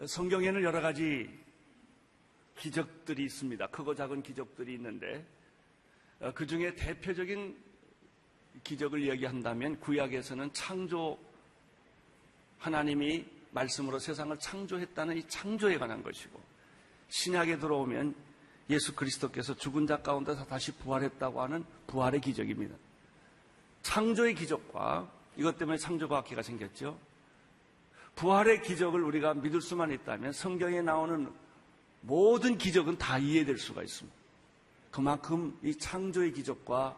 성경에는 여러 가지 기적들이 있습니다. 크고 작은 기적들이 있는데 그 중에 대표적인 기적을 이야기한다면 구약에서는 창조, 하나님이 말씀으로 세상을 창조했다는 이 창조에 관한 것이고, 신약에 들어오면 예수 그리스도께서 죽은 자 가운데서 다시 부활했다고 하는 부활의 기적입니다. 창조의 기적과 이것 때문에 창조과학회가 생겼죠. 부활의 기적을 우리가 믿을 수만 있다면 성경에 나오는 모든 기적은 다 이해될 수가 있습니다. 그만큼 이 창조의 기적과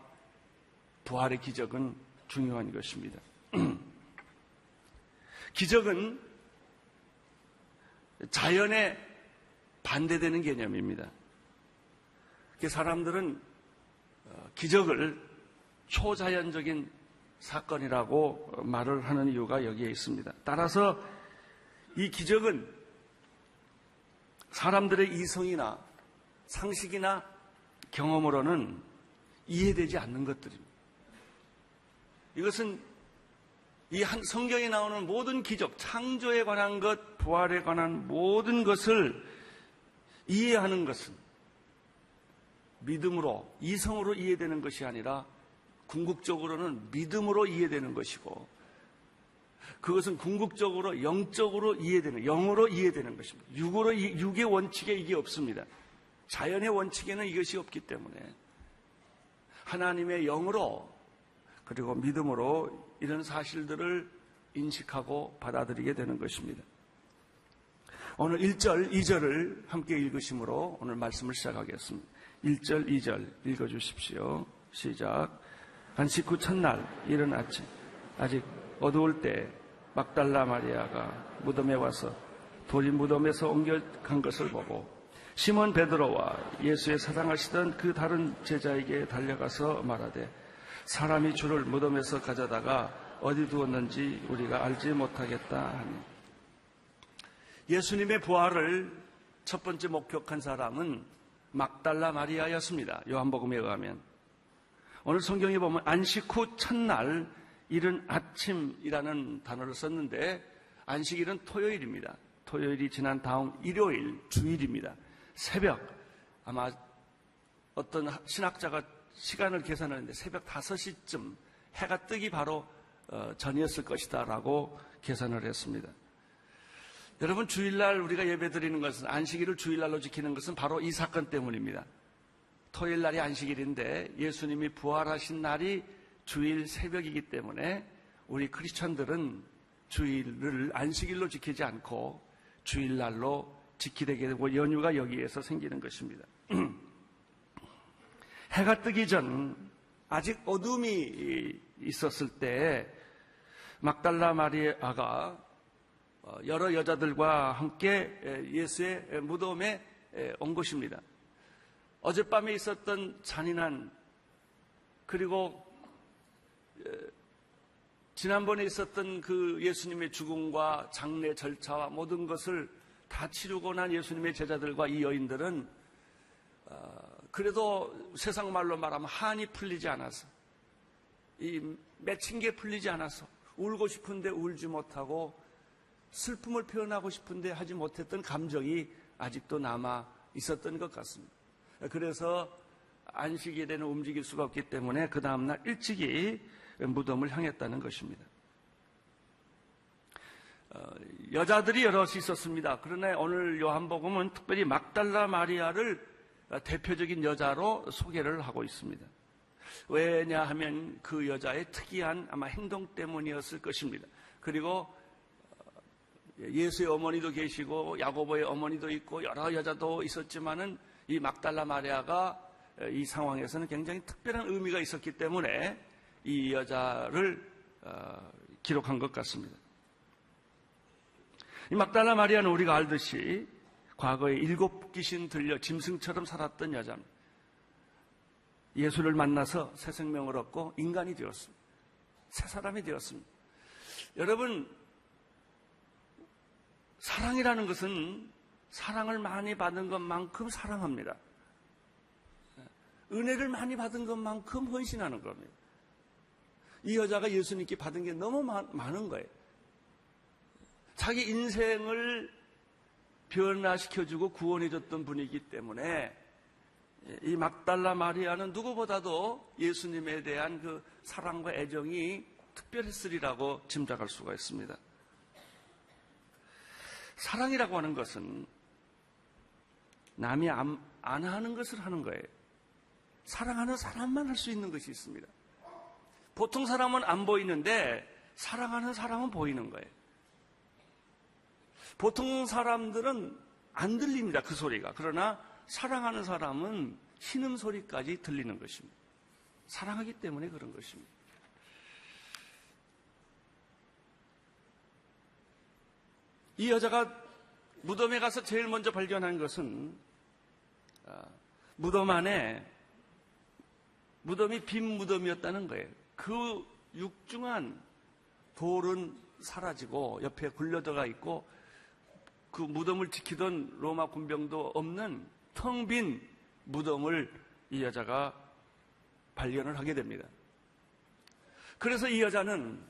부활의 기적은 중요한 것입니다. 기적은 자연에 반대되는 개념입니다. 사람들은 기적을 초자연적인 사건이라고 말을 하는 이유가 여기에 있습니다. 따라서 이 기적은 사람들의 이성이나 상식이나 경험으로는 이해되지 않는 것들입니다. 이것은 이 성경에 나오는 모든 기적, 창조에 관한 것, 부활에 관한 모든 것을 이해하는 것은 믿음으로, 이성으로 이해되는 것이 아니라 궁극적으로는 믿음으로 이해되는 것이고, 그것은 궁극적으로 영적으로 이해되는, 영으로 이해되는 것입니다. 육의 원칙에 이게 없습니다. 자연의 원칙에는 이것이 없기 때문에 하나님의 영으로, 그리고 믿음으로 이런 사실들을 인식하고 받아들이게 되는 것입니다. 오늘 1절, 2절을 함께 읽으심으로 오늘 말씀을 시작하겠습니다. 1절, 2절 읽어주십시오. 시작. 안식 후 첫날 이른 아침, 아직 어두울 때 막달라 마리아가 무덤에 와서 돌이 무덤에서 옮겨간 것을 보고 시몬 베드로와 예수의 사랑하시던 그 다른 제자에게 달려가서 말하되 사람이 주를 무덤에서 가져다가 어디 두었는지 우리가 알지 못하겠다 하니, 예수님의 부활을 첫 번째 목격한 사람은 막달라 마리아였습니다. 요한복음에 의하면. 오늘 성경에 보면 안식 후 첫날 이른 아침이라는 단어를 썼는데, 안식일은 토요일입니다. 토요일이 지난 다음 일요일, 주일입니다. 새벽, 아마 어떤 신학자가 시간을 계산하는데 새벽 5시쯤 해가 뜨기 바로 전이었을 것이다 라고 계산을 했습니다. 여러분, 주일날 우리가 예배드리는 것은, 안식일을 주일날로 지키는 것은 바로 이 사건 때문입니다. 토요일날이 안식일인데 예수님이 부활하신 날이 주일 새벽이기 때문에 우리 크리스천들은 주일을 안식일로 지키지 않고 주일날로 지키게 되고 연휴가 여기에서 생기는 것입니다. 해가 뜨기 전 아직 어둠이 있었을 때 막달라 마리아가 여러 여자들과 함께 예수의 무덤에 온 것입니다. 어젯밤에 있었던 잔인한, 그리고 지난번에 있었던 그 예수님의 죽음과 장례 절차와 모든 것을 다 치르고 난 예수님의 제자들과 이 여인들은 그래도 세상 말로 말하면 한이 풀리지 않아서, 이 맺힌 게 풀리지 않아서 울고 싶은데 울지 못하고 슬픔을 표현하고 싶은데 하지 못했던 감정이 아직도 남아 있었던 것 같습니다. 그래서 안식일에는 움직일 수가 없기 때문에 그 다음날 일찍이 무덤을 향했다는 것입니다. 여자들이 여럿이 있었습니다. 그러나 오늘 요한복음은 특별히 막달라 마리아를 대표적인 여자로 소개를 하고 있습니다. 왜냐하면 그 여자의 특이한 아마 행동 때문이었을 것입니다. 그리고 예수의 어머니도 계시고 야고보의 어머니도 있고 여러 여자도 있었지만은 이 막달라 마리아가 이 상황에서는 굉장히 특별한 의미가 있었기 때문에 이 여자를 기록한 것 같습니다. 이 막달라 마리아는 우리가 알듯이 과거에 7 귀신 들려 짐승처럼 살았던 여자입니다. 예수를 만나서 새 생명을 얻고 인간이 되었습니다. 새 사람이 되었습니다. 여러분, 사랑이라는 것은 사랑을 많이 받은 것만큼 사랑합니다. 은혜를 많이 받은 것만큼 헌신하는 겁니다. 이 여자가 예수님께 받은 게 너무 많은 거예요. 자기 인생을 변화시켜주고 구원해줬던 분이기 때문에 이 막달라 마리아는 누구보다도 예수님에 대한 그 사랑과 애정이 특별했으리라고 짐작할 수가 있습니다. 사랑이라고 하는 것은 남이 안 하는 것을 하는 거예요. 사랑하는 사람만 할 수 있는 것이 있습니다. 보통 사람은 안 보이는데 사랑하는 사람은 보이는 거예요. 보통 사람들은 안 들립니다, 그 소리가. 그러나 사랑하는 사람은 신음소리까지 들리는 것입니다. 사랑하기 때문에 그런 것입니다. 이 여자가 무덤에 가서 제일 먼저 발견한 것은 무덤 안에 무덤이 빈 무덤이었다는 거예요. 그 육중한 돌은 사라지고 옆에 굴려다가 있고 그 무덤을 지키던 로마 군병도 없는 텅 빈 무덤을 이 여자가 발견을 하게 됩니다. 그래서 이 여자는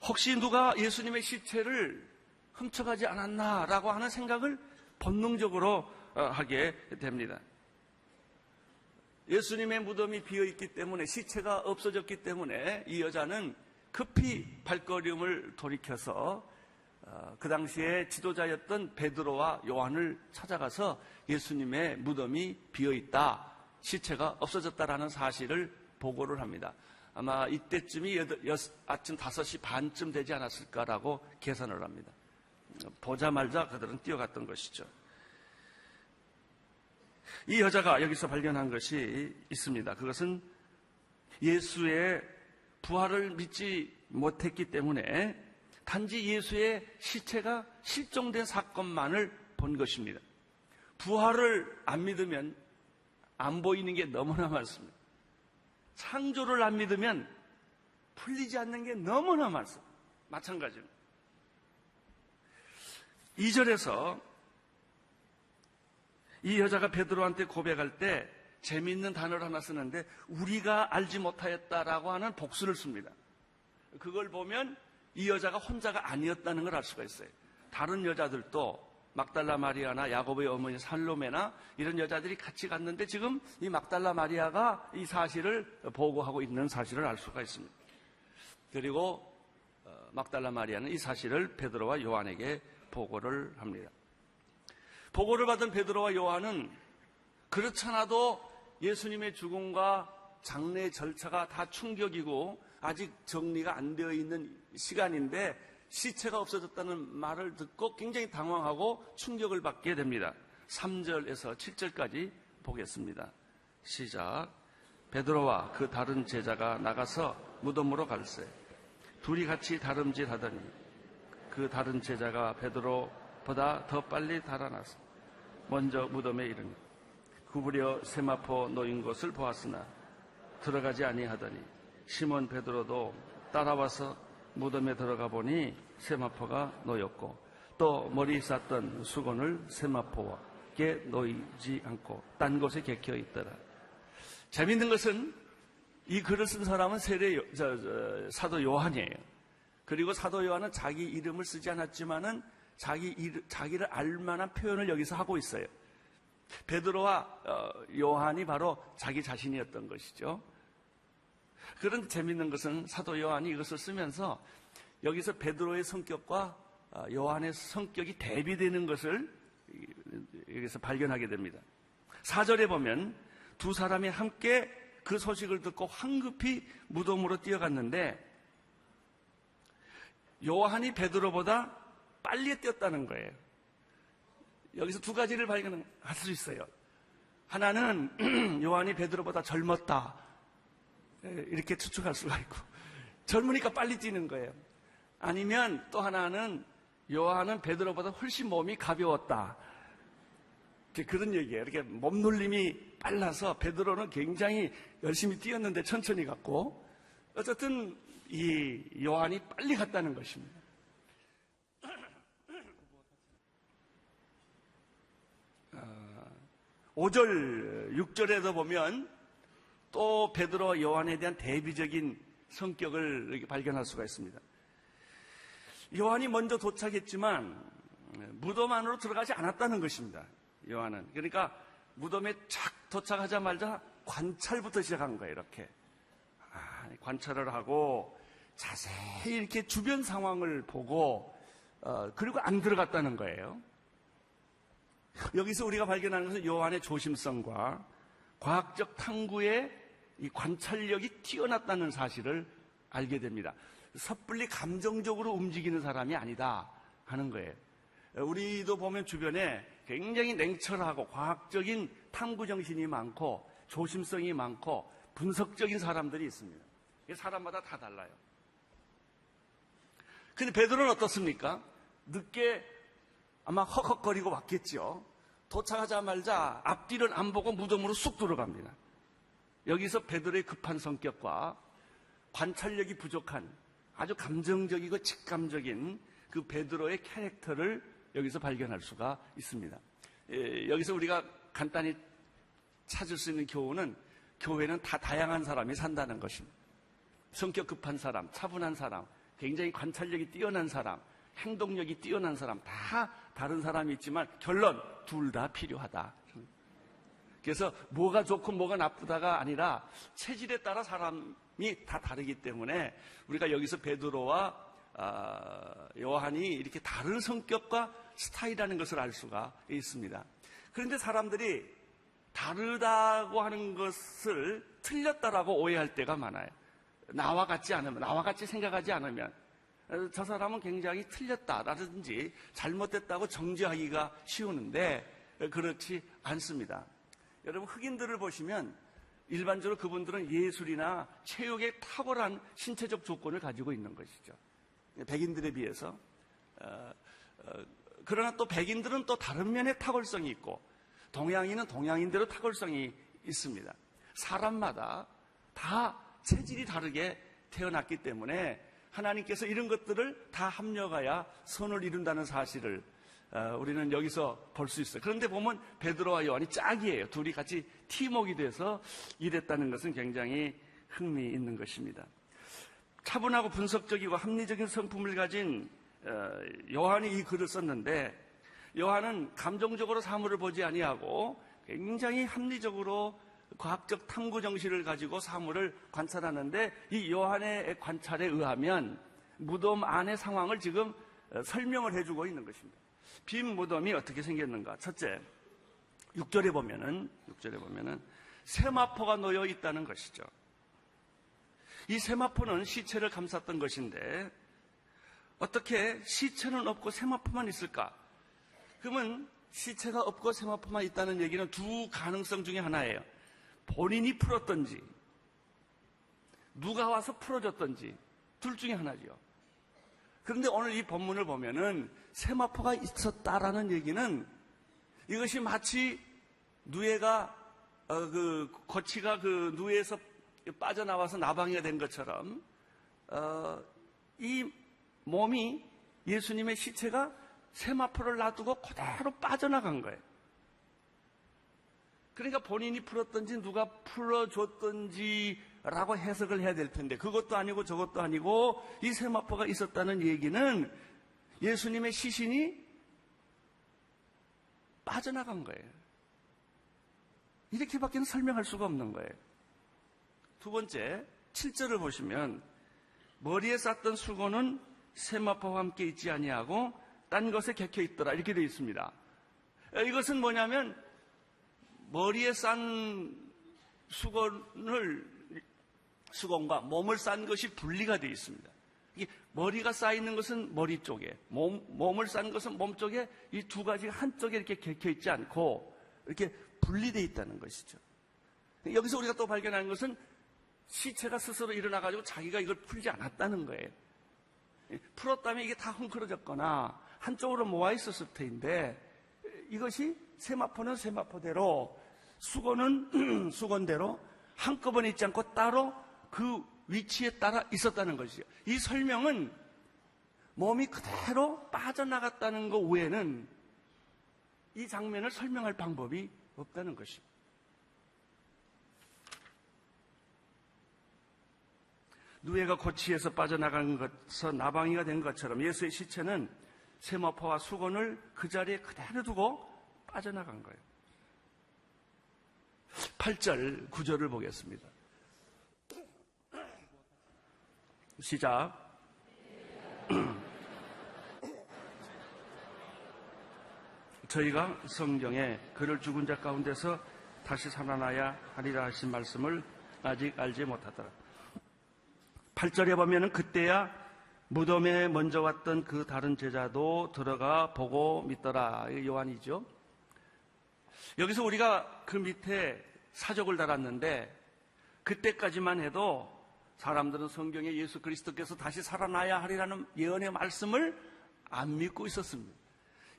혹시 누가 예수님의 시체를 훔쳐가지 않았나라고 하는 생각을 본능적으로 하게 됩니다. 예수님의 무덤이 비어있기 때문에, 시체가 없어졌기 때문에 이 여자는 급히 발걸음을 돌이켜서 그 당시에 지도자였던 베드로와 요한을 찾아가서 예수님의 무덤이 비어있다, 시체가 없어졌다라는 사실을 보고를 합니다. 아마 이때쯤이 아침 5시 반쯤 되지 않았을까라고 계산을 합니다. 보자마자 그들은 뛰어갔던 것이죠. 이 여자가 여기서 발견한 것이 있습니다. 그것은 예수의 부활을 믿지 못했기 때문에 단지 예수의 시체가 실종된 사건만을 본 것입니다. 부활을 안 믿으면 안 보이는 게 너무나 많습니다. 창조를 안 믿으면 풀리지 않는 게 너무나 많습니다. 마찬가지입니다. 2절에서 이 여자가 베드로한테 고백할 때 재미있는 단어를 하나 쓰는데 우리가 알지 못하였다라고 하는 복수를 씁니다. 그걸 보면 이 여자가 혼자가 아니었다는 걸 알 수가 있어요. 다른 여자들도 막달라 마리아나 야고보의 어머니 살로메나 이런 여자들이 같이 갔는데 지금 이 막달라 마리아가 이 사실을 보고하고 있는 사실을 알 수가 있습니다. 그리고 막달라 마리아는 이 사실을 베드로와 요한에게 보고를 합니다. 보고를 받은 베드로와 요한은 그렇잖아도 예수님의 죽음과 장례 절차가 다 충격이고 아직 정리가 안 되어 있는 시간인데 시체가 없어졌다는 말을 듣고 굉장히 당황하고 충격을 받게 됩니다. 3절에서 7절까지 보겠습니다. 시작. 베드로와 그 다른 제자가 나가서 무덤으로 갈새 둘이 같이 다름질하더니 그 다른 제자가 베드로보다 더 빨리 달아나서 먼저 무덤에 이르니 구부려 세마포 놓인 것을 보았으나 들어가지 아니하더니 시몬 베드로도 따라와서 무덤에 들어가 보니 세마포가 놓였고 또 머리 쌌던 수건을 세마포와 게 놓이지 않고 딴 곳에 객혀 있더라. 재밌는 것은 이 글을 쓴 사람은 사도 요한이에요. 그리고 사도 요한은 자기 이름을 쓰지 않았지만은 자기를 알만한 표현을 여기서 하고 있어요. 베드로와 요한이 바로 자기 자신이었던 것이죠. 그런데 재밌는 것은 사도 요한이 이것을 쓰면서 여기서 베드로의 성격과 요한의 성격이 대비되는 것을 여기서 발견하게 됩니다. 4절에 보면 두 사람이 함께 그 소식을 듣고 황급히 무덤으로 뛰어갔는데 요한이 베드로보다 빨리 뛰었다는 거예요. 여기서 두 가지를 발견할 수 있어요. 하나는 요한이 베드로보다 젊었다, 이렇게 추측할 수가 있고, 젊으니까 빨리 뛰는 거예요. 아니면 또 하나는 요한은 베드로보다 훨씬 몸이 가벼웠다, 그런 얘기예요. 이렇게 몸놀림이 빨라서 베드로는 굉장히 열심히 뛰었는데 천천히 갔고, 어쨌든 이 요한이 빨리 갔다는 것입니다. 5절, 6절에도 보면 또 베드로와 요한에 대한 대비적인 성격을 이렇게 발견할 수가 있습니다. 요한이 먼저 도착했지만 무덤 안으로 들어가지 않았다는 것입니다. 요한은. 그러니까 무덤에 착 도착하자마자 관찰부터 시작한 거예요. 이렇게 관찰을 하고 자세히 이렇게 주변 상황을 보고 그리고 안 들어갔다는 거예요. 여기서 우리가 발견하는 것은 요한의 조심성과 과학적 탐구의 이 관찰력이 뛰어났다는 사실을 알게 됩니다. 섣불리 감정적으로 움직이는 사람이 아니다 하는 거예요. 우리도 보면 주변에 굉장히 냉철하고 과학적인 탐구 정신이 많고 조심성이 많고 분석적인 사람들이 있습니다. 사람마다 다 달라요. 근데 베드로는 어떻습니까? 늦게 아마 헉헉거리고 왔겠죠. 도착하자마자 앞뒤를 안 보고 무덤으로 쑥 들어갑니다. 여기서 베드로의 급한 성격과 관찰력이 부족한 아주 감정적이고 직감적인 그 베드로의 캐릭터를 여기서 발견할 수가 있습니다. 여기서 우리가 간단히 찾을 수 있는 교훈은 교회는 다 다양한 사람이 산다는 것입니다. 성격 급한 사람, 차분한 사람, 굉장히 관찰력이 뛰어난 사람, 행동력이 뛰어난 사람, 다 다른 사람이 있지만 결론 둘 다 필요하다. 그래서 뭐가 좋고 뭐가 나쁘다가 아니라 체질에 따라 사람이 다 다르기 때문에 우리가 여기서 베드로와 요한이 이렇게 다른 성격과 스타일이라는 것을 알 수가 있습니다. 그런데 사람들이 다르다고 하는 것을 틀렸다라고 오해할 때가 많아요. 나와 같지 않으면, 나와 같이 생각하지 않으면 저 사람은 굉장히 틀렸다라든지 잘못됐다고 정죄하기가 쉬우는데 그렇지 않습니다. 여러분 흑인들을 보시면 일반적으로 그분들은 예술이나 체육에 탁월한 신체적 조건을 가지고 있는 것이죠. 백인들에 비해서. 그러나 또 백인들은 또 다른 면에 탁월성이 있고 동양인은 동양인대로 탁월성이 있습니다. 사람마다 다 체질이 다르게 태어났기 때문에 하나님께서 이런 것들을 다 합력하여 선을 이룬다는 사실을 우리는 여기서 볼 수 있어요. 그런데 보면 베드로와 요한이 짝이에요. 둘이 같이 팀워크가 돼서 일했다는 것은 굉장히 흥미있는 것입니다. 차분하고 분석적이고 합리적인 성품을 가진 요한이 이 글을 썼는데 요한은 감정적으로 사물을 보지 아니하고 굉장히 합리적으로 과학적 탐구 정신을 가지고 사물을 관찰하는데 이 요한의 관찰에 의하면 무덤 안의 상황을 지금 설명을 해주고 있는 것입니다. 빈 무덤이 어떻게 생겼는가? 첫째, 6절에 보면은 세마포가 놓여 있다는 것이죠. 이 세마포는 시체를 감쌌던 것인데 어떻게 시체는 없고 세마포만 있을까? 그러면 시체가 없고 세마포만 있다는 얘기는 두 가능성 중에 하나예요. 본인이 풀었던지 누가 와서 풀어줬던지 둘 중에 하나죠. 그런데 오늘 이 본문을 보면은 세마포가 있었다라는 얘기는 이것이 마치 누에가 거치가 그 누에에서 빠져나와서 나방이가 된 것처럼 이 몸이 예수님의 시체가 세마포를 놔두고 그대로 빠져나간 거예요. 그러니까 본인이 풀었던지 누가 풀어줬던지라고 해석을 해야 될 텐데 그것도 아니고 저것도 아니고 이 세마포가 있었다는 얘기는 예수님의 시신이 빠져나간 거예요. 이렇게밖에 설명할 수가 없는 거예요. 두 번째, 7절을 보시면 머리에 쌌던 수건은 세마포와 함께 있지 아니하고 딴 것에 객혀 있더라 이렇게 되어 있습니다. 이것은 뭐냐면 머리에 싼 수건과 몸을 싼 것이 분리가 되어 있습니다. 머리가 쌓여 있는 것은 머리 쪽에, 몸을 싼 것은 몸 쪽에 이 두 가지가 한쪽에 이렇게 객혀 있지 않고 이렇게 분리되어 있다는 것이죠. 여기서 우리가 또 발견하는 것은 시체가 스스로 일어나가지고 자기가 이걸 풀지 않았다는 거예요. 풀었다면 이게 다 헝클어졌거나 한쪽으로 모아 있었을 터인데 이것이 세마포는 세마포대로 수건은 수건대로 한꺼번에 있지 않고 따로 그 위치에 따라 있었다는 것이죠. 이 설명은 몸이 그대로 빠져나갔다는 것 외에는 이 장면을 설명할 방법이 없다는 것입니다. 누에가 고치에서 빠져나간 것서 나방이가 된 것처럼 예수의 시체는 세마포와 수건을 그 자리에 그대로 두고 빠져나간 거예요. 8절 9절을 보겠습니다. 시작. 저희가 성경에 그를 죽은 자 가운데서 다시 살아나야 하리라 하신 말씀을 아직 알지 못하더라. 8절에 보면은 그때야 무덤에 먼저 왔던 그 다른 제자도 들어가 보고 믿더라. 요한이죠. 여기서 우리가 그 밑에 사족을 달았는데 그때까지만 해도 사람들은 성경에 예수 그리스도께서 다시 살아나야 하리라는 예언의 말씀을 안 믿고 있었습니다.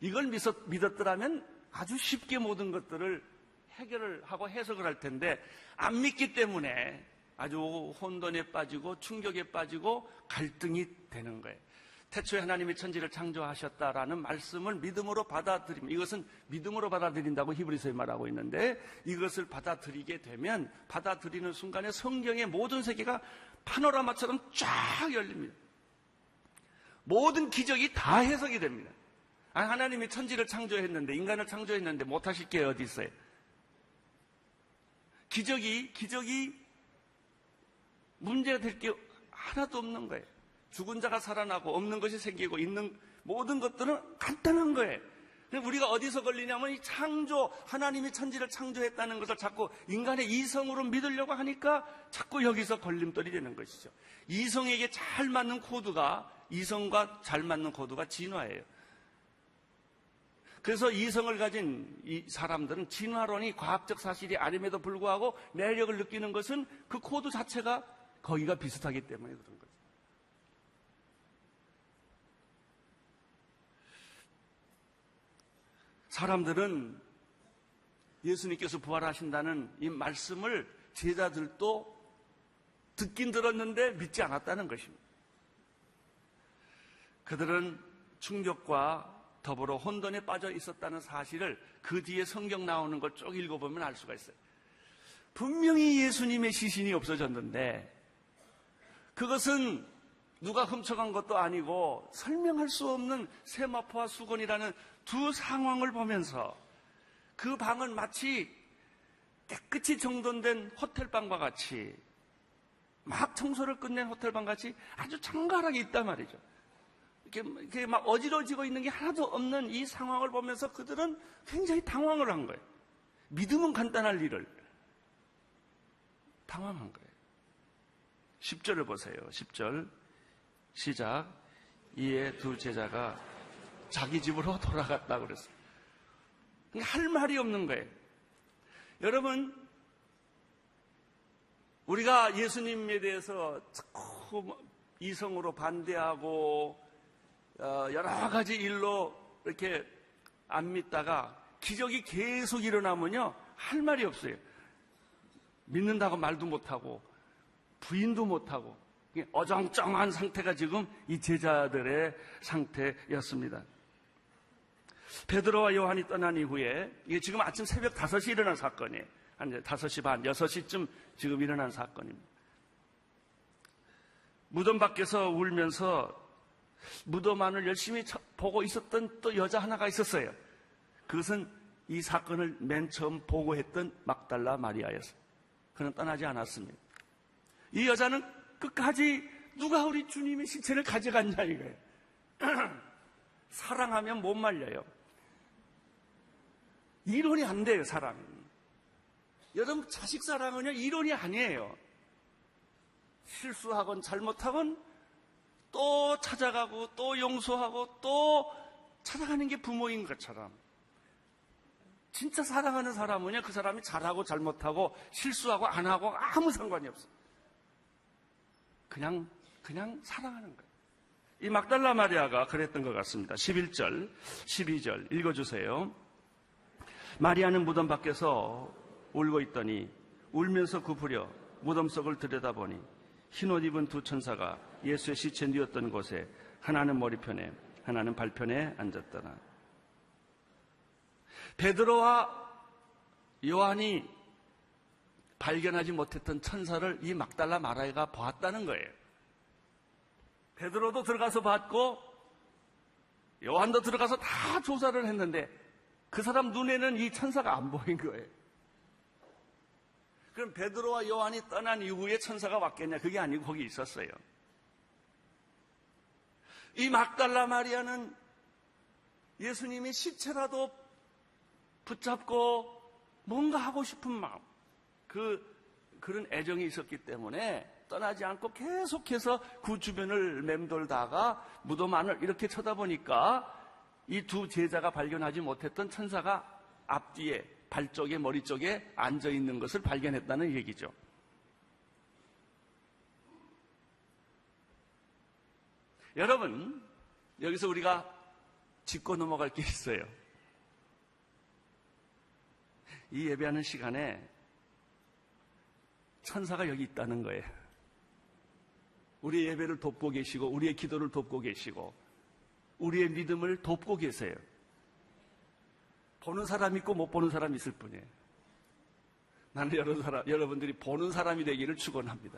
이걸 믿었더라면 아주 쉽게 모든 것들을 해결을 하고 해석을 할 텐데 안 믿기 때문에 아주 혼돈에 빠지고 충격에 빠지고 갈등이 되는 거예요. 태초에 하나님이 천지를 창조하셨다라는 말씀을 믿음으로 받아들이면, 이것은 믿음으로 받아들인다고 히브리서에 말하고 있는데, 이것을 받아들이게 되면 받아들이는 순간에 성경의 모든 세계가 파노라마처럼 쫙 열립니다. 모든 기적이 다 해석이 됩니다. 하나님이 천지를 창조했는데, 인간을 창조했는데 못하실 게 어디 있어요? 기적이 문제가 될 게 하나도 없는 거예요. 죽은 자가 살아나고 없는 것이 생기고 있는 모든 것들은 간단한 거예요. 우리가 어디서 걸리냐면 이 창조, 하나님이 천지를 창조했다는 것을 자꾸 인간의 이성으로 믿으려고 하니까 자꾸 여기서 걸림돌이 되는 것이죠. 이성에게 잘 맞는 코드가, 이성과 잘 맞는 코드가 진화예요. 그래서 이성을 가진 이 사람들은 진화론이 과학적 사실이 아님에도 불구하고 매력을 느끼는 것은 그 코드 자체가 거기가 비슷하기 때문에 그런 거죠. 사람들은 예수님께서 부활하신다는 이 말씀을 제자들도 듣긴 들었는데 믿지 않았다는 것입니다. 그들은 충격과 더불어 혼돈에 빠져 있었다는 사실을 그 뒤에 성경 나오는 걸 쭉 읽어보면 알 수가 있어요. 분명히 예수님의 시신이 없어졌는데 그것은 누가 훔쳐간 것도 아니고 설명할 수 없는 세마포와 수건이라는 두 상황을 보면서 그 방은 마치 깨끗이 정돈된 호텔방과 같이, 막 청소를 끝낸 호텔방 같이 아주 정갈하게 있단 말이죠. 이렇게 막 어지러지고 있는 게 하나도 없는 이 상황을 보면서 그들은 굉장히 당황을 한 거예요. 믿으면 간단할 일을 당황한 거예요. 10절을 보세요. 10절 시작. 이에 두 제자가 자기 집으로 돌아갔다고 그랬어요. 할 말이 없는 거예요. 여러분, 우리가 예수님에 대해서 자꾸 이성으로 반대하고 여러 가지 일로 이렇게 안 믿다가 기적이 계속 일어나면요, 할 말이 없어요. 믿는다고 말도 못하고 부인도 못하고 어정쩡한 상태가 지금 이 제자들의 상태였습니다. 베드로와 요한이 떠난 이후에, 이게 지금 아침 새벽 5시에 일어난 사건이에요. 한 5시 반, 6시쯤 지금 일어난 사건입니다. 무덤 밖에서 울면서 무덤 안을 열심히 보고 있었던 또 여자 하나가 있었어요. 그것은 이 사건을 맨 처음 보고했던 막달라 마리아였어요. 그는 떠나지 않았습니다. 이 여자는 끝까지 누가 우리 주님의 시체를 가져갔냐 이거예요. 사랑하면 못 말려요. 이론이 안 돼요, 사랑은. 여러분, 자식 사랑은요, 이론이 아니에요. 실수하건 잘못하건 또 찾아가고 또 용서하고 또 찾아가는 게 부모인 것처럼. 진짜 사랑하는 사람은요, 그 사람이 잘하고 잘못하고 실수하고 안 하고 아무 상관이 없어요. 그냥 사랑하는 거예요. 이 막달라 마리아가 그랬던 것 같습니다. 11절, 12절 읽어주세요. 마리아는 무덤 밖에서 울고 있더니 울면서 굽으려 무덤 속을 들여다보니 흰옷 입은 두 천사가 예수의 시체 뉘었던 곳에 하나는 머리편에 하나는 발편에 앉았더라. 베드로와 요한이 발견하지 못했던 천사를 이 막달라 마리아가 보았다는 거예요. 베드로도 들어가서 봤고 요한도 들어가서 다 조사를 했는데 그 사람 눈에는 이 천사가 안 보인 거예요. 그럼 베드로와 요한이 떠난 이후에 천사가 왔겠냐? 그게 아니고 거기 있었어요. 이 막달라 마리아는 예수님이 시체라도 붙잡고 뭔가 하고 싶은 마음, 그런 애정이 있었기 때문에 떠나지 않고 계속해서 그 주변을 맴돌다가 무덤 안을 이렇게 쳐다보니까 이 두 제자가 발견하지 못했던 천사가 앞뒤에 발 쪽에 머리 쪽에 앉아 있는 것을 발견했다는 얘기죠. 여러분, 여기서 우리가 짚고 넘어갈 게 있어요. 이 예배하는 시간에 천사가 여기 있다는 거예요. 우리의 예배를 돕고 계시고 우리의 기도를 돕고 계시고 우리의 믿음을 돕고 계세요. 보는 사람 있고 못 보는 사람 있을 뿐이에요. 나는 여러분들이 보는 사람이 되기를 축원합니다.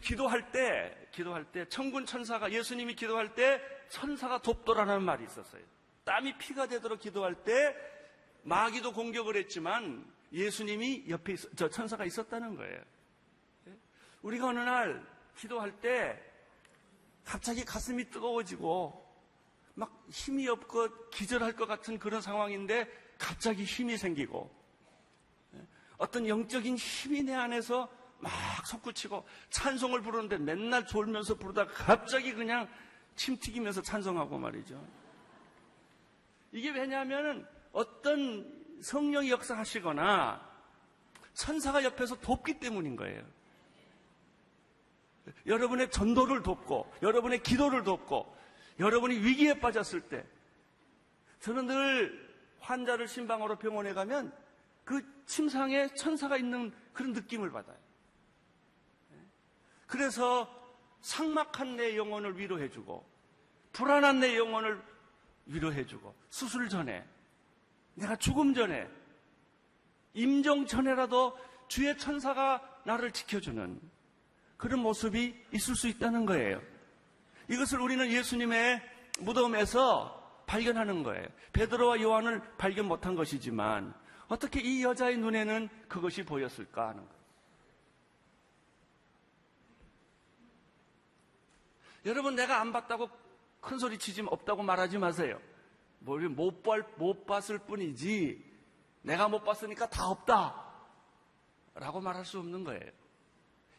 기도할 때 천군 천사가, 예수님이 기도할 때 천사가 돕더라는 말이 있었어요. 땀이 피가 되도록 기도할 때 마귀도 공격을 했지만 예수님이 옆에 저 천사가 있었다는 거예요. 우리가 어느 날 기도할 때 갑자기 가슴이 뜨거워지고 막 힘이 없고 기절할 것 같은 그런 상황인데 갑자기 힘이 생기고 어떤 영적인 힘이 내 안에서 막 솟구치고 찬송을 부르는데 맨날 졸면서 부르다가 갑자기 그냥 침 튀기면서 찬송하고 말이죠. 이게 왜냐하면 어떤 성령이 역사하시거나 천사가 옆에서 돕기 때문인 거예요. 여러분의 전도를 돕고 여러분의 기도를 돕고 여러분이 위기에 빠졌을 때 저는 늘 환자를 신방으로 병원에 가면 그 침상에 천사가 있는 그런 느낌을 받아요. 그래서 삭막한 내 영혼을 위로해주고 불안한 내 영혼을 위로해주고 수술 전에 내가 죽음 전에 임종 전에라도 주의 천사가 나를 지켜주는 그런 모습이 있을 수 있다는 거예요. 이것을 우리는 예수님의 무덤에서 발견하는 거예요. 베드로와 요한을 발견 못한 것이지만 어떻게 이 여자의 눈에는 그것이 보였을까 하는 거예요. 여러분, 내가 안 봤다고 큰 소리 치지 없다고 말하지 마세요. 못 봤을 뿐이지 내가 못 봤으니까 다 없다 라고 말할 수 없는 거예요.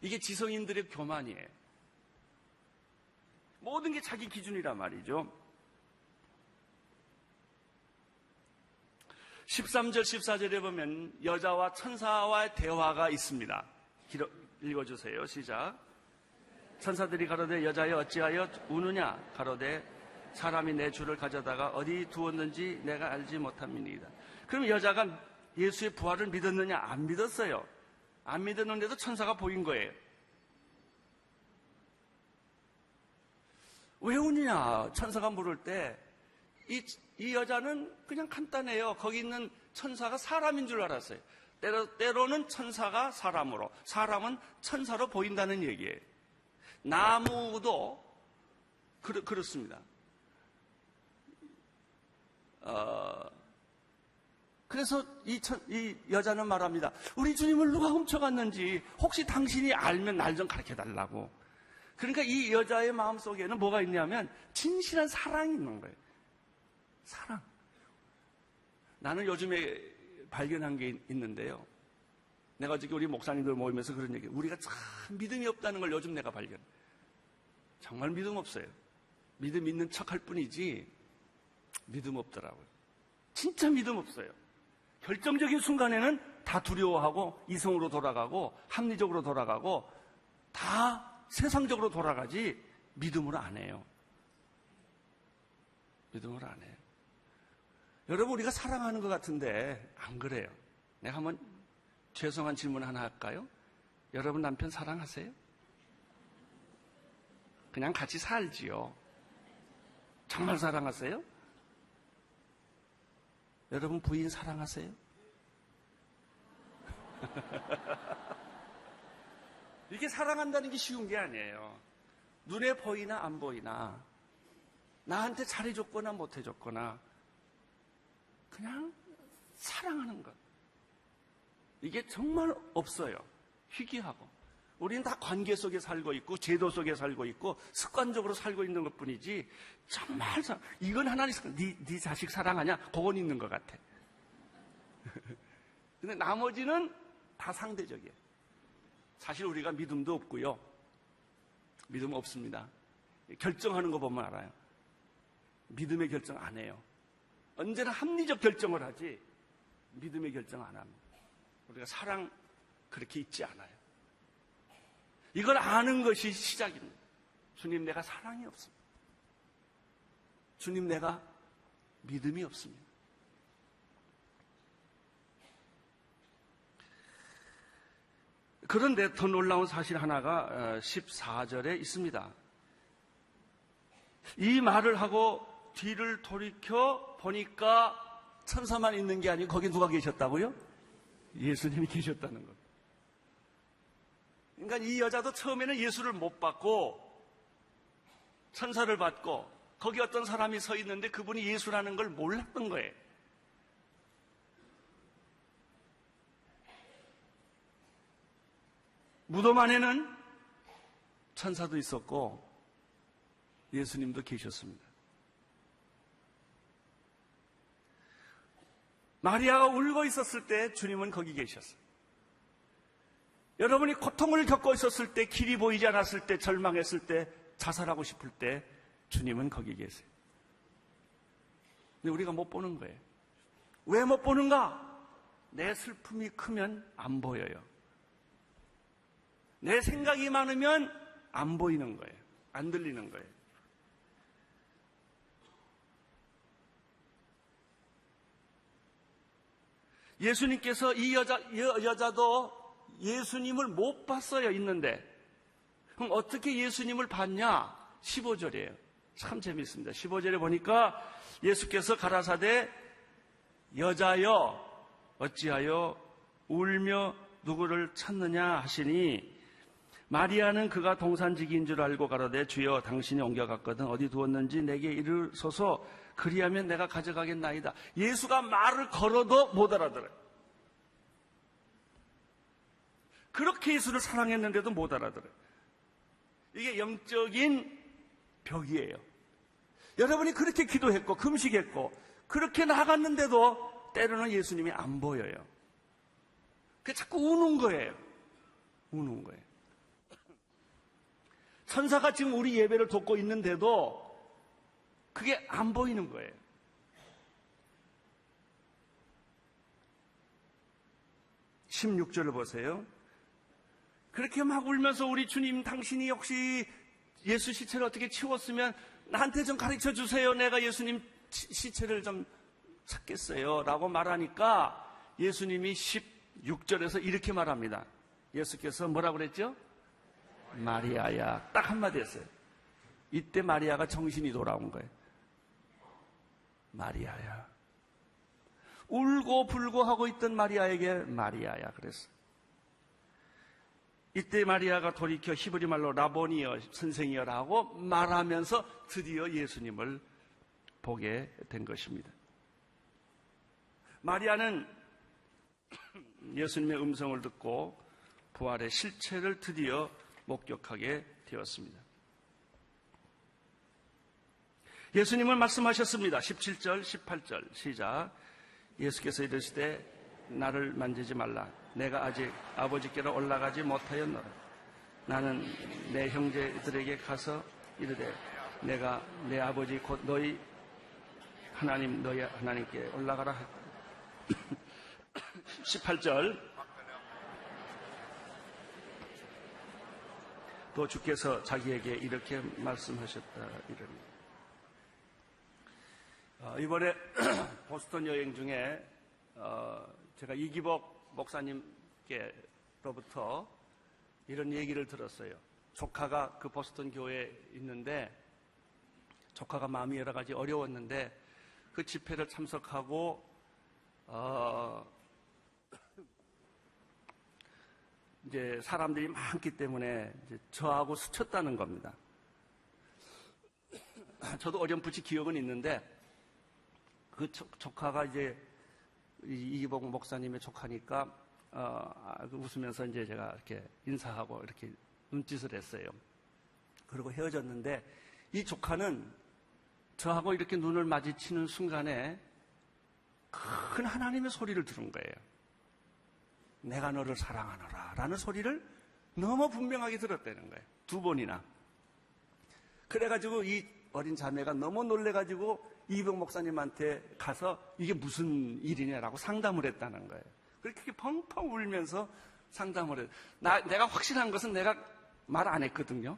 이게 지성인들의 교만이에요. 모든 게 자기 기준이란 말이죠. 13절 14절에 보면 여자와 천사와의 대화가 있습니다. 읽어주세요. 시작. 천사들이 가로되 여자여 어찌하여 우느냐 가로되 사람이 내 주를 가져다가 어디 두었는지 내가 알지 못함이니이다. 그럼 여자가 예수의 부활을 믿었느냐? 안 믿었어요. 안 믿었는데도 천사가 보인 거예요. 왜 우느냐? 천사가 물을 때 이 여자는 그냥 간단해요. 거기 있는 천사가 사람인 줄 알았어요. 때로는 천사가 사람으로, 사람은 천사로 보인다는 얘기예요. 나무도 그렇습니다. 그래서 이 여자는 말합니다. 우리 주님을 누가 훔쳐갔는지 혹시 당신이 알면 날 좀 가르쳐달라고. 그러니까 이 여자의 마음속에는 뭐가 있냐면 진실한 사랑이 있는 거예요. 사랑. 나는 요즘에 발견한 게 있는데요. 내가 어저께 우리 목사님들 모이면서 그런 얘기, 우리가 참 믿음이 없다는 걸 요즘 내가 발견. 정말 믿음 없어요. 믿음 있는 척할 뿐이지 믿음 없더라고요. 진짜 믿음 없어요. 결정적인 순간에는 다 두려워하고 이성으로 돌아가고 합리적으로 돌아가고 다 세상적으로 돌아가지 믿음으로 안 해요. 믿음으로 안 해요. 여러분, 우리가 사랑하는 것 같은데 안 그래요. 내가 한번 죄송한 질문 하나 할까요? 여러분 남편 사랑하세요? 그냥 같이 살지요. 정말 사랑하세요? 여러분 부인 사랑하세요? 이렇게 사랑한다는 게 쉬운 게 아니에요. 눈에 보이나 안 보이나, 나한테 잘해줬거나 못해줬거나, 그냥 사랑하는 것. 이게 정말 없어요. 희귀하고. 우리는 다 관계 속에 살고 있고 제도 속에 살고 있고 습관적으로 살고 있는 것뿐이지, 정말 이건 하나님, 네 자식 사랑하냐? 그건 있는 것 같아. 근데 나머지는 다 상대적이에요. 사실 우리가 믿음도 없고요. 믿음 없습니다. 결정하는 거 보면 알아요. 믿음의 결정 안 해요. 언제나 합리적 결정을 하지 믿음의 결정 안 합니다. 우리가 사랑 그렇게 있지 않아요. 이걸 아는 것이 시작입니다. 주님, 내가 사랑이 없습니다. 주님, 내가 믿음이 없습니다. 그런데 더 놀라운 사실 하나가 14절에 있습니다. 이 말을 하고 뒤를 돌이켜 보니까 천사만 있는 게 아니고 거기 누가 계셨다고요? 예수님이 계셨다는 것. 그러니까 이 여자도 처음에는 예수를 못 받고 천사를 받고 거기 어떤 사람이 서 있는데 그분이 예수라는 걸 몰랐던 거예요. 무덤 안에는 천사도 있었고 예수님도 계셨습니다. 마리아가 울고 있었을 때 주님은 거기 계셨어요. 여러분이 고통을 겪고 있었을 때, 길이 보이지 않았을 때, 절망했을 때, 자살하고 싶을 때 주님은 거기 계세요. 근데 우리가 못 보는 거예요. 왜 못 보는가? 내 슬픔이 크면 안 보여요. 내 생각이 많으면 안 보이는 거예요. 안 들리는 거예요. 예수님께서 이 여자도 예수님을 못 봤어요, 있는데. 그럼 어떻게 예수님을 봤냐? 15절이에요. 참 재밌습니다. 15절에 보니까 예수께서 가라사대 여자여 어찌하여 울며 누구를 찾느냐 하시니 마리아는 그가 동산지기인 줄 알고 가로되 주여 당신이 옮겨갔거든 어디 두었는지 내게 이르소서 그리하면 내가 가져가겠나이다. 예수가 말을 걸어도 못 알아들어요. 그렇게 예수를 사랑했는데도 못 알아들어요. 이게 영적인 벽이에요. 여러분이 그렇게 기도했고 금식했고 그렇게 나갔는데도 때로는 예수님이 안 보여요. 그게 자꾸 우는 거예요. 우는 거예요. 천사가 지금 우리 예배를 돕고 있는데도 그게 안 보이는 거예요. (16절을) 보세요. 그렇게 막 울면서 우리 주님 당신이 혹시 예수 시체를 어떻게 치웠으면 나한테 좀 가르쳐 주세요. 내가 예수님 시체를 좀 찾겠어요. 라고 말하니까 예수님이 16절에서 이렇게 말합니다. 예수께서 뭐라고 그랬죠? 마리아야. 딱 한마디 했어요. 이때 마리아가 정신이 돌아온 거예요. 마리아야. 울고 불고 하고 있던 마리아에게 마리아야 그랬어요. 이때 마리아가 돌이켜 히브리 말로 라보니여 선생이여라고 말하면서 드디어 예수님을 보게 된 것입니다. 마리아는 예수님의 음성을 듣고 부활의 실체를 드디어 목격하게 되었습니다. 예수님은 말씀하셨습니다. 17절, 18절 시작. 예수께서 이르시되 나를 만지지 말라. 내가 아직 아버지께로 올라가지 못하였노라. 나는 내 형제들에게 가서 이르되 내가 내 아버지 곧 너희 하나님 너희 하나님께 올라가라. 18절 또 주께서 자기에게 이렇게 말씀하셨다 이러니. 이번에 보스턴 여행 중에 제가 이기복 목사님께로부터 이런 얘기를 들었어요. 조카가 그 보스턴 교회에 있는데 조카가 마음이 여러 가지 어려웠는데 그 집회를 참석하고 이제 사람들이 많기 때문에 이제 저하고 스쳤다는 겁니다. 저도 어렴풋이 기억은 있는데 그 조카가 이제 이기복 목사님의 조카니까 웃으면서 이제 제가 이렇게 인사하고 이렇게 눈짓을 했어요. 그리고 헤어졌는데 이 조카는 저하고 이렇게 눈을 마주치는 순간에 큰 하나님의 소리를 들은 거예요. 내가 너를 사랑하노라 라는 소리를 너무 분명하게 들었다는 거예요. 2번이나. 그래가지고 이 어린 자매가 너무 놀래가지고 이병 목사님한테 가서 이게 무슨 일이냐라고 상담을 했다는 거예요. 그렇게 펑펑 울면서 상담을 해요. 내가 확실한 것은 내가 말 안 했거든요.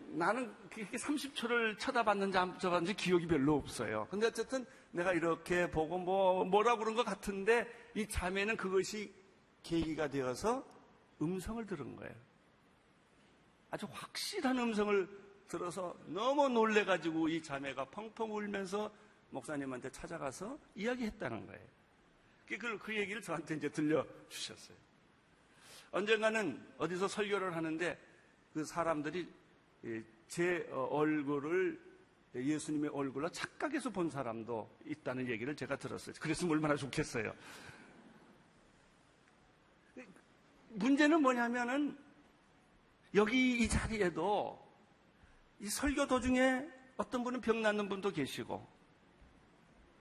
나는 그렇게 30초를 쳐다봤는지 안 쳐다봤는지 기억이 별로 없어요. 근데 어쨌든 내가 이렇게 보고 뭐라고 그런 것 같은데 이 자매는 그것이 계기가 되어서 음성을 들은 거예요. 아주 확실한 음성을 들어서 너무 놀래가지고 이 자매가 펑펑 울면서 목사님한테 찾아가서 이야기했다는 거예요. 그 얘기를 저한테 이제 들려주셨어요. 언젠가는 어디서 설교를 하는데 그 사람들이 제 얼굴을 예수님의 얼굴로 착각해서 본 사람도 있다는 얘기를 제가 들었어요. 그랬으면 얼마나 좋겠어요. 문제는 뭐냐면은 여기 이 자리에도 이 설교 도중에 어떤 분은 병 낫는 분도 계시고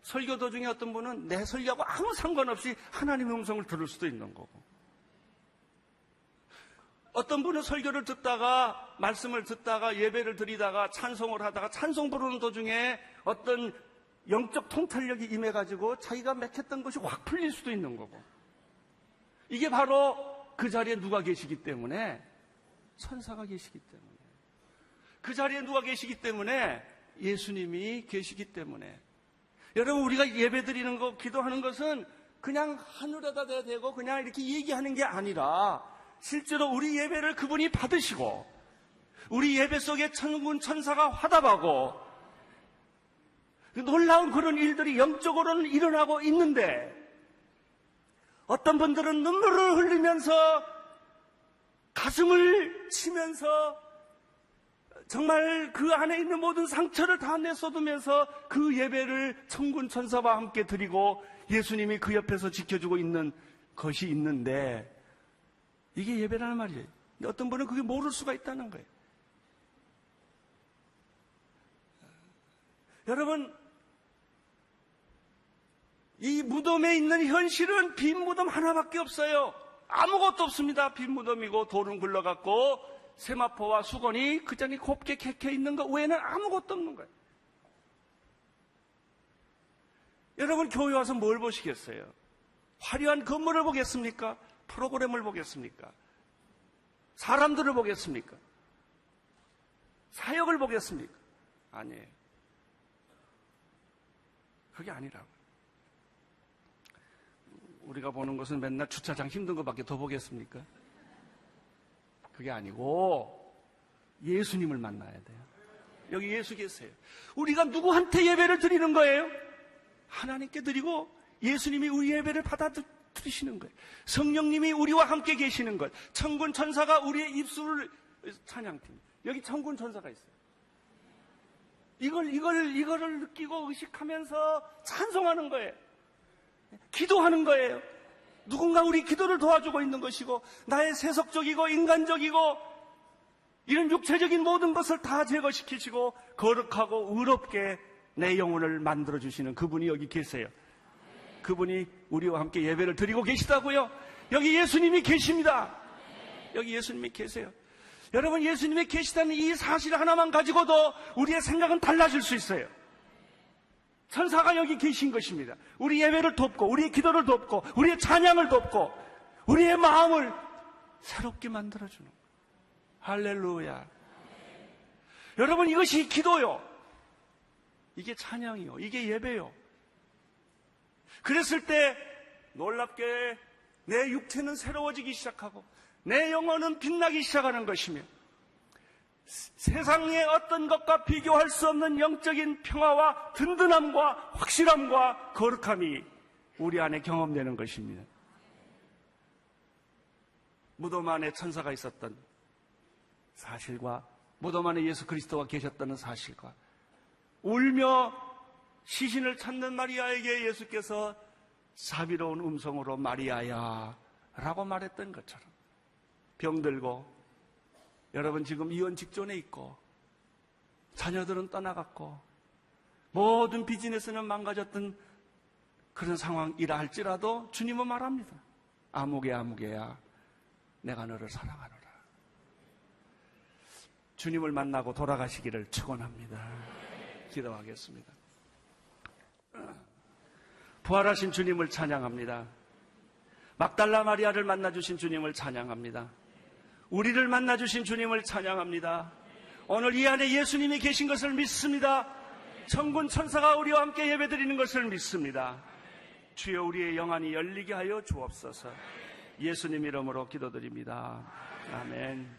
설교 도중에 어떤 분은 내 설교하고 아무 상관없이 하나님의 음성을 들을 수도 있는 거고 어떤 분은 설교를 듣다가 말씀을 듣다가 예배를 드리다가 찬송을 하다가 찬송 부르는 도중에 어떤 영적 통찰력이 임해가지고 자기가 맥혔던 것이 확 풀릴 수도 있는 거고 이게 바로 그 자리에 누가 계시기 때문에 천사가 계시기 때문에 그 자리에 누가 계시기 때문에 예수님이 계시기 때문에 여러분 우리가 예배 드리는 거 기도하는 것은 그냥 하늘에다 대고 그냥 이렇게 얘기하는 게 아니라 실제로 우리 예배를 그분이 받으시고 우리 예배 속에 천군 천사가 화답하고 놀라운 그런 일들이 영적으로는 일어나고 있는데 어떤 분들은 눈물을 흘리면서 가슴을 치면서 정말 그 안에 있는 모든 상처를 다 내쏟으면서 그 예배를 천군 천사와 함께 드리고 예수님이 그 옆에서 지켜주고 있는 것이 있는데 이게 예배라는 말이에요. 어떤 분은 그게 모를 수가 있다는 거예요. 여러분 이 무덤에 있는 현실은 빈 무덤 하나밖에 없어요. 아무것도 없습니다. 빈 무덤이고 돌은 굴러갔고 세마포와 수건이 그 자리에 곱게 캐켜 있는 것 외에는 아무것도 없는 거예요. 여러분 교회 와서 뭘 보시겠어요? 화려한 건물을 보겠습니까? 프로그램을 보겠습니까? 사람들을 보겠습니까? 사역을 보겠습니까? 아니에요. 그게 아니라고요. 우리가 보는 것은 맨날 주차장 힘든 것밖에 더 보겠습니까? 그게 아니고 예수님을 만나야 돼요. 여기 예수 계세요. 우리가 누구한테 예배를 드리는 거예요? 하나님께 드리고 예수님이 우리 예배를 받아들이시는 거예요. 성령님이 우리와 함께 계시는 것. 천군 천사가 우리의 입술을 찬양팀. 여기 천군 천사가 있어요. 이거를 느끼고 의식하면서 찬송하는 거예요. 기도하는 거예요. 누군가 우리 기도를 도와주고 있는 것이고 나의 세속적이고 인간적이고 이런 육체적인 모든 것을 다 제거시키시고 거룩하고 의롭게 내 영혼을 만들어주시는 그분이 여기 계세요. 그분이 우리와 함께 예배를 드리고 계시다고요. 여기 예수님이 계십니다. 여기 예수님이 계세요. 여러분 예수님이 계시다는 이 사실 하나만 가지고도 우리의 생각은 달라질 수 있어요. 천사가 여기 계신 것입니다. 우리 예배를 돕고 우리의 기도를 돕고 우리의 찬양을 돕고 우리의 마음을 새롭게 만들어주는 거예요. 할렐루야. 여러분 이것이 기도요. 이게 찬양이요. 이게 예배요. 그랬을 때 놀랍게 내 육체는 새로워지기 시작하고 내 영혼은 빛나기 시작하는 것이며 세상의 어떤 것과 비교할 수 없는 영적인 평화와 든든함과 확실함과 거룩함이 우리 안에 경험되는 것입니다. 무덤 안에 천사가 있었던 사실과 무덤 안에 예수 그리스도가 계셨다는 사실과 울며 시신을 찾는 마리아에게 예수께서 자비로운 음성으로 마리아야 라고 말했던 것처럼 병들고 여러분 지금 이혼 직전에 있고 자녀들은 떠나갔고 모든 비즈니스는 망가졌던 그런 상황이라 할지라도 주님은 말합니다. 아무개야 내가 너를 사랑하노라. 주님을 만나고 돌아가시기를 축원합니다. 기도하겠습니다. 부활하신 주님을 찬양합니다. 막달라 마리아를 만나주신 주님을 찬양합니다. 우리를 만나주신 주님을 찬양합니다. 오늘 이 안에 예수님이 계신 것을 믿습니다. 천군 천사가 우리와 함께 예배드리는 것을 믿습니다. 주여 우리의 영안이 열리게 하여 주옵소서. 예수님 이름으로 기도드립니다. 아멘.